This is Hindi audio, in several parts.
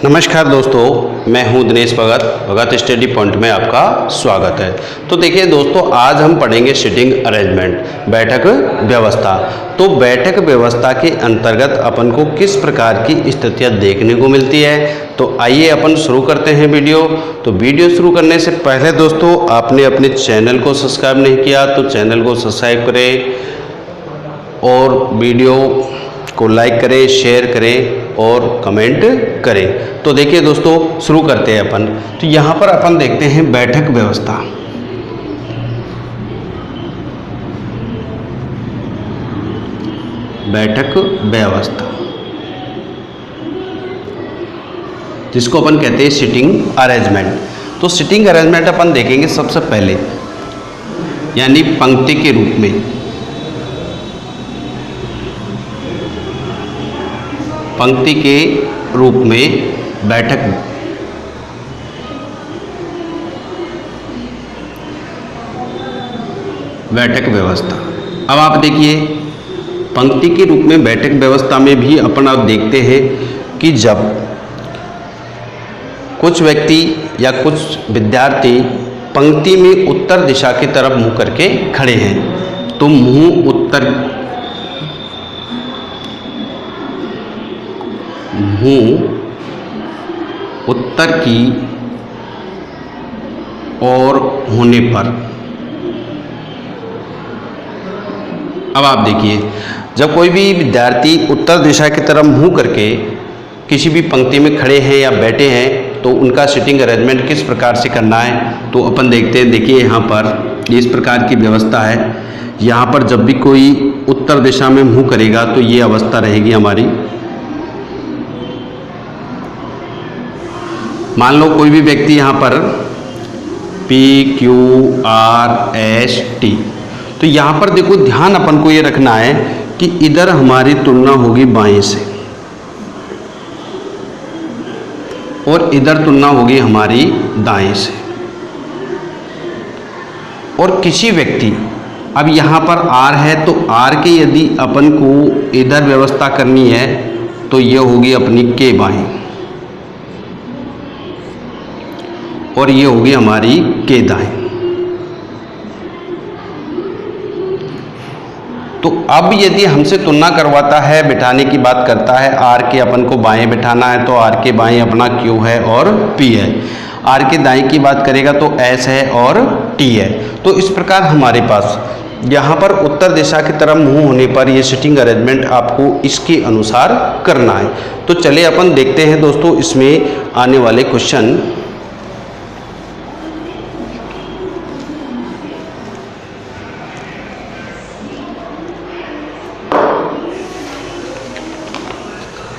नमस्कार दोस्तों, मैं हूं दिनेश भगत स्टडी पॉइंट में आपका स्वागत है। तो देखिए दोस्तों, आज हम पढ़ेंगे सिटिंग अरेंजमेंट, बैठक व्यवस्था। तो बैठक व्यवस्था के अंतर्गत अपन को किस प्रकार की स्थितियां देखने को मिलती है, तो आइए अपन शुरू करते हैं वीडियो। तो वीडियो शुरू करने से पहले दोस्तों, आपने अपने चैनल को सब्सक्राइब नहीं किया तो चैनल को सब्सक्राइब करें और वीडियो को लाइक करें, शेयर करें और कमेंट करें। तो देखिए दोस्तों, शुरू करते हैं अपन। तो यहाँ पर अपन देखते हैं बैठक व्यवस्था। बैठक व्यवस्था जिसको अपन कहते हैं सिटिंग अरेंजमेंट। तो सिटिंग अरेंजमेंट अपन देखेंगे सबसे पहले, यानी पंक्ति के रूप में। पंक्ति के रूप में बैठक व्यवस्था। अब आप देखिए, पंक्ति के रूप में बैठक व्यवस्था में भी अपन आप देखते हैं कि जब कुछ व्यक्ति या कुछ विद्यार्थी पंक्ति में उत्तर दिशा की तरफ मुंह करके खड़े हैं, तो मुंह उत्तर की ओर होने पर, अब आप देखिए, जब कोई भी विद्यार्थी उत्तर दिशा की तरफ मुंह करके किसी भी पंक्ति में खड़े हैं या बैठे हैं, तो उनका सिटिंग अरेंजमेंट किस प्रकार से करना है तो अपन देखते हैं। देखिए यहाँ पर इस प्रकार की व्यवस्था है। यहाँ पर जब भी कोई उत्तर दिशा में मुंह करेगा तो ये अवस्था रहेगी हमारी। मान लो कोई भी व्यक्ति यहाँ पर PQRST, तो यहाँ पर देखो, ध्यान अपन को ये रखना है कि इधर हमारी तुलना होगी बाएं से और इधर तुलना होगी हमारी दाएं से। और किसी व्यक्ति, अब यहाँ पर R है तो R के यदि अपन को इधर व्यवस्था करनी है तो ये होगी अपनी के बाएं और ये होगी हमारी के दाएं। तो अब यदि हमसे तुलना करवाता है, बिठाने की बात करता है, आर के अपन को बाएं बिठाना है तो आर के बाएं अपना क्यू है और पी है। आर के दाएं की बात करेगा तो एस है और टी है। तो इस प्रकार हमारे पास यहाँ पर उत्तर दिशा की तरफ मुंह होने पर ये सिटिंग अरेंजमेंट आपको इसके अनुसार करना है। तो चलिए अपन देखते हैं दोस्तों इसमें आने वाले क्वेश्चन।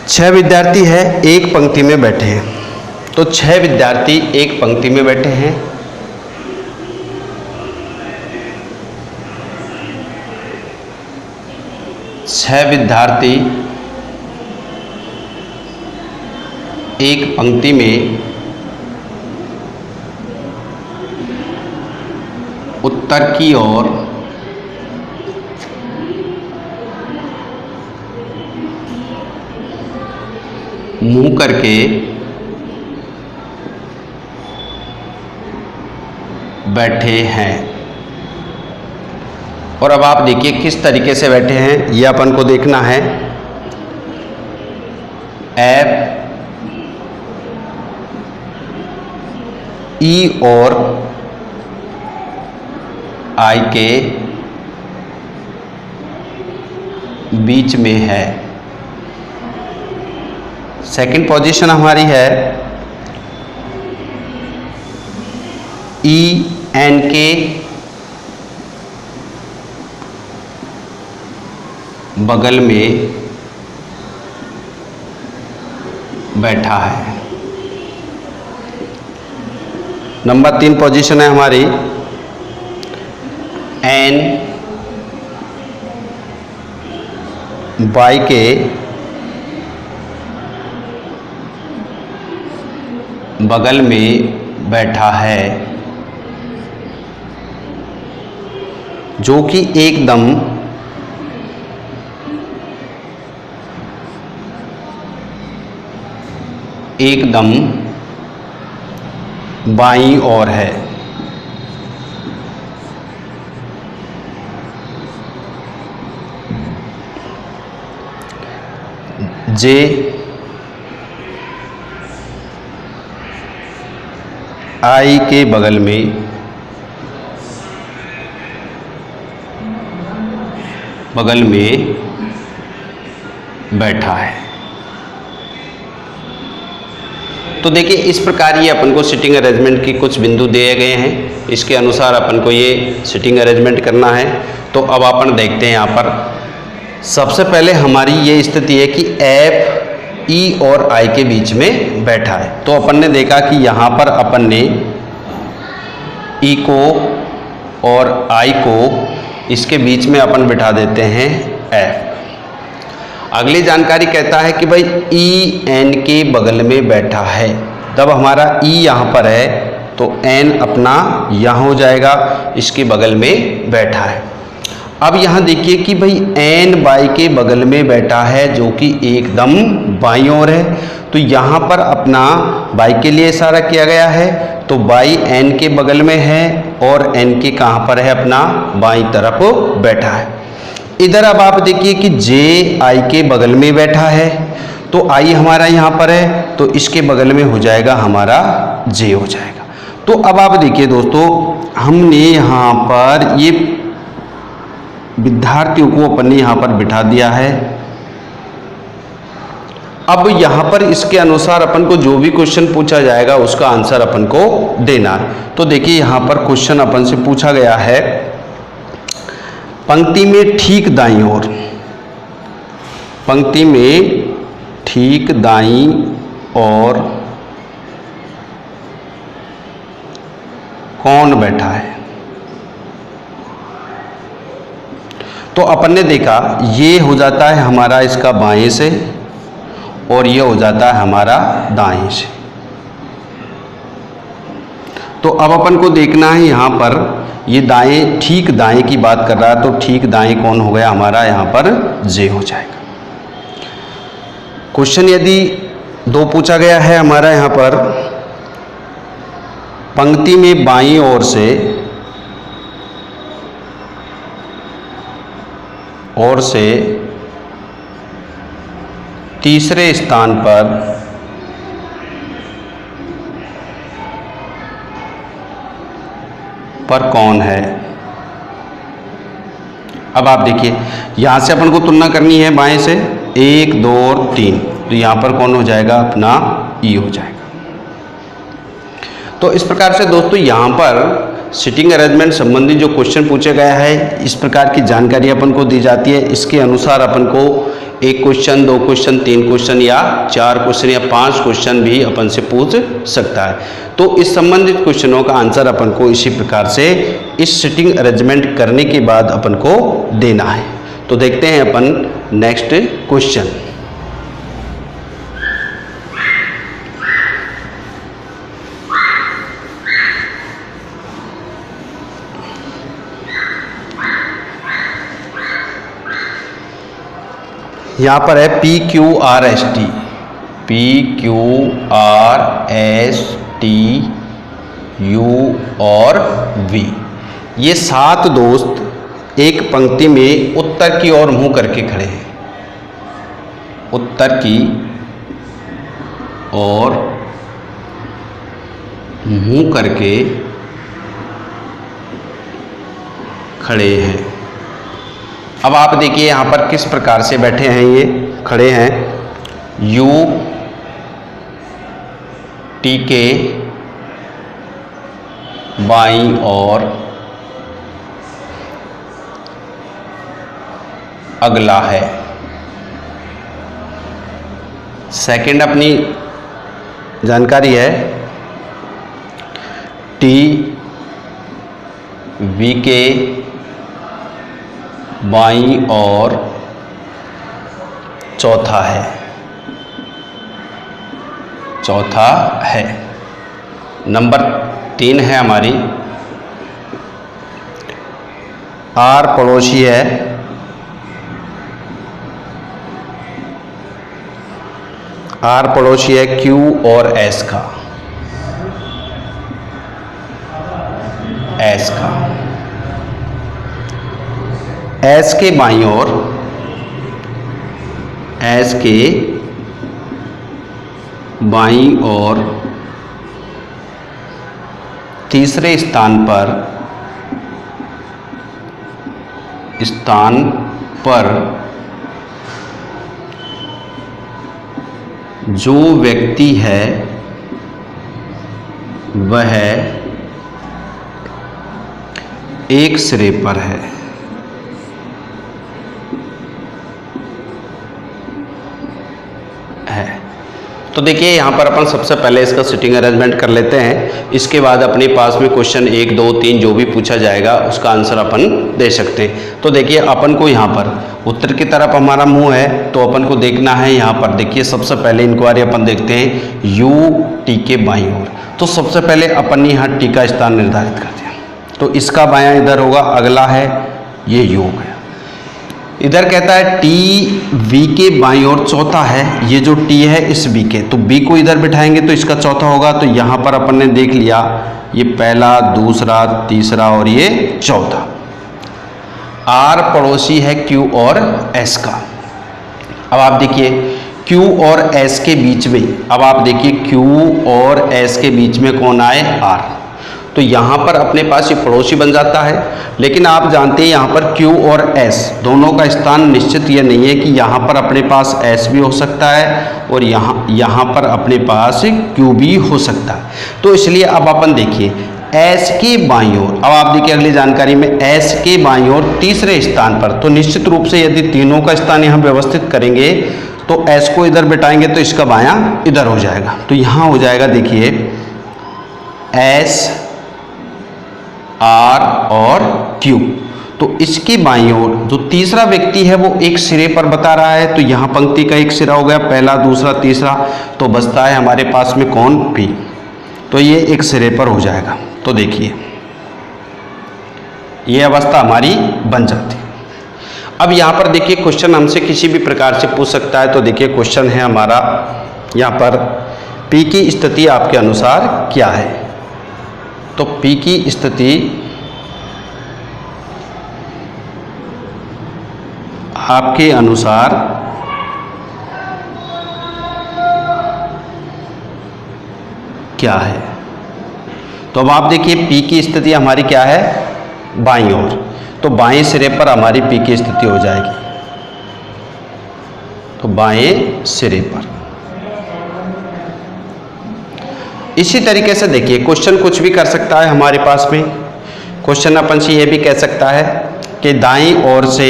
छह विद्यार्थी है, एक पंक्ति में बैठे हैं। तो छह विद्यार्थी एक पंक्ति में बैठे हैं। छह विद्यार्थी एक पंक्ति में उत्तर की ओर मुंह करके बैठे हैं। और अब आप देखिए किस तरीके से बैठे हैं, ये अपन को देखना है। एफ ई और आई के बीच में है। सेकंड पोजीशन हमारी है ई एन के बगल में बैठा है। नंबर 3 पोजीशन है हमारी एन वाई के बगल में बैठा है, जो कि एकदम एकदम बाईं ओर है। जे आई के बगल में बैठा है। तो देखिए इस प्रकार ये अपन को सिटिंग अरेंजमेंट की कुछ बिंदु दिए गए हैं, इसके अनुसार अपन को ये सिटिंग अरेंजमेंट करना है। तो अब अपन देखते हैं यहाँ पर सबसे पहले हमारी ये स्थिति है कि एफ ई और आई के बीच में बैठा है। तो अपन ने देखा कि यहाँ पर अपन ने ई को और आई को इसके बीच में अपन बिठा देते हैं एफ। अगली जानकारी कहता है कि भाई ई एन के बगल में बैठा है। जब हमारा ई यहाँ पर है तो एन अपना यहाँ हो जाएगा, इसके बगल में बैठा है। अब यहाँ देखिए कि भाई एन बाई के बगल में बैठा है जो कि एकदम बाईं ओर है। तो यहाँ पर अपना बाई के लिए इशारा किया गया है, तो बाई एन के बगल में है और एन के कहाँ पर है, अपना बाईं तरफ बैठा है। इधर अब आप देखिए कि जे आई के बगल में बैठा है, तो आई हमारा यहाँ पर है तो इसके बगल में हो जाएगा हमारा जे हो जाएगा। तो अब आप देखिए दोस्तों, हमने यहाँ पर ये विद्यार्थियों को अपन ने यहाँ पर बिठा दिया है। अब यहाँ पर इसके अनुसार अपन को जो भी क्वेश्चन पूछा जाएगा उसका आंसर अपन को देना है। तो देखिए यहाँ पर क्वेश्चन अपन से पूछा गया है, पंक्ति में ठीक दाईं ओर, पंक्ति में ठीक दाईं ओर कौन बैठा है। तो अपन ने देखा ये हो जाता है हमारा इसका बाएं से और ये हो जाता है हमारा दाएं से। तो अब अपन को देखना है यहाँ पर ये दाएं, ठीक दाएं की बात कर रहा है, तो ठीक दाएं कौन हो गया हमारा, यहाँ पर जे हो जाएगा। क्वेश्चन यदि दो पूछा गया है हमारा यहाँ पर, पंक्ति में बाईं ओर से तीसरे स्थान पर कौन है। अब आप देखिए यहां से अपन को तुलना करनी है बाएं से, 1 2 और 3, तो यहां पर कौन हो जाएगा, अपना ई हो जाएगा। तो इस प्रकार से दोस्तों यहाँ पर सिटिंग अरेंजमेंट संबंधी जो क्वेश्चन पूछे गया है, इस प्रकार की जानकारी अपन को दी जाती है। इसके अनुसार अपन को 1 क्वेश्चन, 2 क्वेश्चन, 3 क्वेश्चन या 4 क्वेश्चन या 5 क्वेश्चन भी अपन से पूछ सकता है। तो इस संबंधित क्वेश्चनों का आंसर अपन को इसी प्रकार से इस सिटिंग अरेंजमेंट करने के बाद अपन को देना है। तो देखते हैं अपन नेक्स्ट क्वेश्चन। यहाँ पर है P Q R S T, P Q R S T U और वी, ये 7 दोस्त एक पंक्ति में उत्तर की ओर मुंह करके खड़े हैं, उत्तर की ओर मुंह करके खड़े हैं। अब आप देखिए यहाँ पर किस प्रकार से बैठे हैं, ये खड़े हैं। यू टी के बाईं ओर अगला है। सेकंड अपनी जानकारी है, टी वी के बाईं ओर चौथा है, चौथा है। नंबर 3 है हमारी, आर पड़ोसी है, आर पड़ोसी है क्यू और एस का, एस का, एस के बाईं ओर, एस के बाईं ओर तीसरे स्थान पर जो व्यक्ति है वह एक सिरे पर है। तो देखिए यहाँ पर अपन सबसे पहले इसका सिटिंग अरेंजमेंट कर लेते हैं, इसके बाद अपने पास में क्वेश्चन 1, 2, 3 जो भी पूछा जाएगा उसका आंसर अपन दे सकते हैं। तो देखिए अपन को यहाँ पर उत्तर की तरफ हमारा मुंह है, तो अपन को देखना है यहाँ पर। देखिए सबसे पहले इंक्वायरी अपन देखते हैं यू टी के बाईं ओर। तो सबसे पहले अपन ने यहाँ टी का स्थान निर्धारित कर दिया, तो इसका बायां इधर होगा, अगला है ये यू है। इधर कहता है टी वी के बाईं ओर चौथा है, ये जो टी है इस बी के, तो बी को इधर बिठाएंगे तो इसका चौथा होगा। तो यहाँ पर अपन ने देख लिया ये पहला, दूसरा, तीसरा और ये चौथा। आर पड़ोसी है क्यू और एस का। अब आप देखिए क्यू और एस के बीच में, अब आप देखिए क्यू और एस के बीच में कौन आए, आर। तो यहाँ पर अपने पास ये पड़ोसी बन जाता है, लेकिन आप जानते हैं यहाँ पर Q और S दोनों का स्थान निश्चित ये नहीं है कि यहाँ पर अपने पास S भी हो सकता है और यहाँ पर अपने पास Q भी हो सकता है। तो इसलिए अब अपन देखिए S के बाईं ओर, अब आप देखिए अगली जानकारी में S के बाईं ओर तीसरे स्थान पर, तो निश्चित रूप से यदि तीनों का स्थान यहाँ व्यवस्थित करेंगे तो S को इधर बिठाएंगे तो इसका बायां इधर हो जाएगा। तो यहाँ हो जाएगा देखिए S, R और Q। तो इसकी बाईं ओर जो तीसरा व्यक्ति है वो एक सिरे पर बता रहा है, तो यहाँ पंक्ति का एक सिरा हो गया, पहला, दूसरा, तीसरा, तो बचता है हमारे पास में कौन, P। तो ये एक सिरे पर हो जाएगा। तो देखिए ये अवस्था हमारी बन जाती है। अब यहाँ पर देखिए क्वेश्चन हमसे किसी भी प्रकार से पूछ सकता है। तो देखिए क्वेश्चन है हमारा यहाँ पर P की स्थिति आपके अनुसार क्या है। तो P की स्थिति आपके अनुसार क्या है। तो अब आप देखिए P की स्थिति हमारी क्या है, बाईं ओर, तो बाएं सिरे पर हमारी P की स्थिति हो जाएगी। तो बाएं सिरे पर। इसी तरीके से देखिए क्वेश्चन कुछ भी कर सकता है हमारे पास में। क्वेश्चन अपन से ये भी कह सकता है कि दाईं ओर से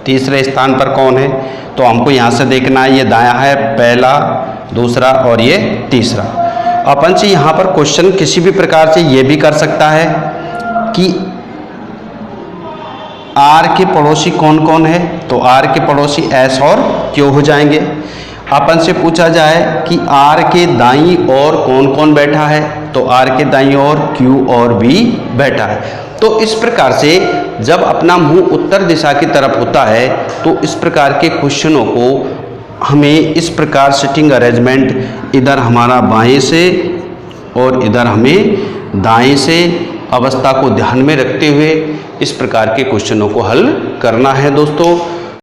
तीसरे स्थान पर कौन है। तो हमको यहाँ से देखना है ये दायां है, पहला, दूसरा और ये तीसरा। अपन से यहाँ पर क्वेश्चन किसी भी प्रकार से ये भी कर सकता है कि R के पड़ोसी कौन कौन है। तो R के पड़ोसी S और Q हो जाएंगे। अपन से पूछा जाए कि R के दाईं ओर कौन कौन बैठा है। तो R के दाईं ओर Q और B बैठा है। तो इस प्रकार से जब अपना मुंह उत्तर दिशा की तरफ होता है तो इस प्रकार के क्वेश्चनों को हमें इस प्रकार सिटिंग अरेंजमेंट, इधर हमारा बाएं से और इधर हमें दाएं से अवस्था को ध्यान में रखते हुए इस प्रकार के क्वेश्चनों को हल करना है दोस्तों।